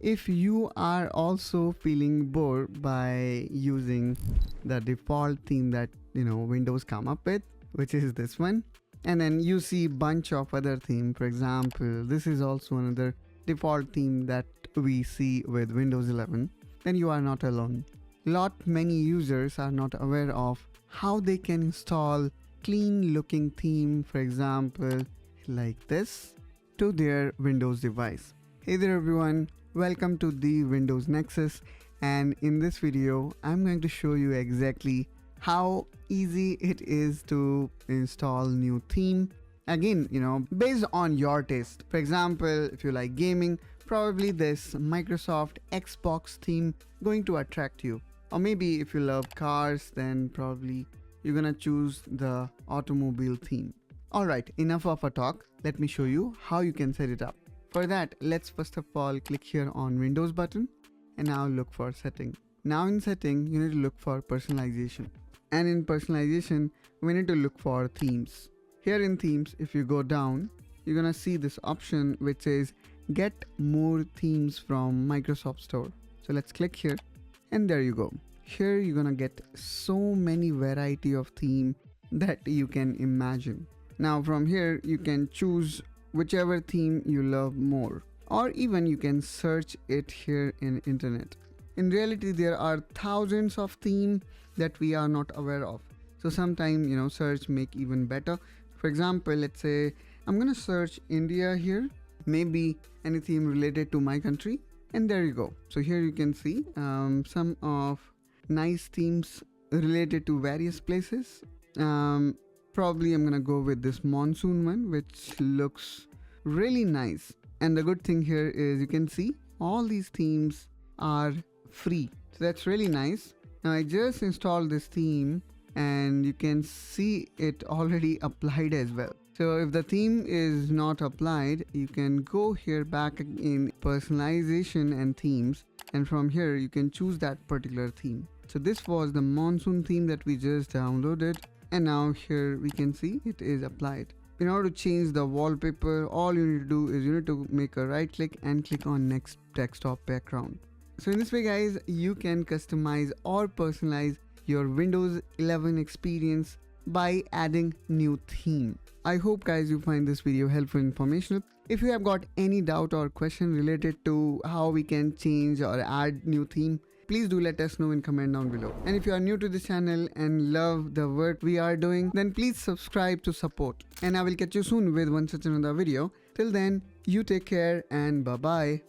If you are also feeling bored by using the default theme that Windows come up with, which is this one, and then you see bunch of other theme, for example, this is also another default theme that we see with Windows 11, then you are not alone. Many users are not aware of how they can install clean looking theme, for example, like this, to their Windows device. Hey there everyone, welcome to the Windows Nexus, and in this video I'm going to show you exactly how easy it is to install new theme. Again, based on your taste. For example, if you like gaming, probably this Microsoft Xbox theme going to attract you. Or maybe if you love cars, then probably you're gonna choose the automobile theme. Alright, enough of a talk. Let me show you how you can set it up. For that, let's first of all click here on Windows button and now look for setting. Now in setting, you need to look for personalization. And in personalization, we need to look for themes. Here in themes, if you go down, you're gonna see this option which says get more themes from Microsoft Store. So let's click here and there you go. Here you're gonna get so many variety of theme that you can imagine. Now from here you can choose whichever theme you love more, or even you can search it here in internet. In reality, there are thousands of themes that we are not aware of. So sometimes, search make even better. For example, let's say I'm gonna search India here, maybe any theme related to my country, and there you go. So here you can see some of nice themes related to various places. Probably I'm gonna go with this monsoon one, which looks really nice. And the good thing here is you can see all these themes are free, so that's really nice. Now I just installed this theme and you can see it already applied as well. So if the theme is not applied, you can go here back in personalization and themes, and from here you can choose that particular theme. So this was the monsoon theme that we just downloaded, and now here we can see it is applied. In order to change the wallpaper, all you need to do is you need to make a right click and click on next desktop background. So in this way guys, you can customize or personalize your Windows 11 experience by adding new theme. I hope guys you find this video helpful and informational. If you have got any doubt or question related to how we can change or add new theme, please do let us know in comment down below. And if you are new to this channel and love the work we are doing, then please subscribe to support. And I will catch you soon with one such another video. Till then, you take care and bye bye.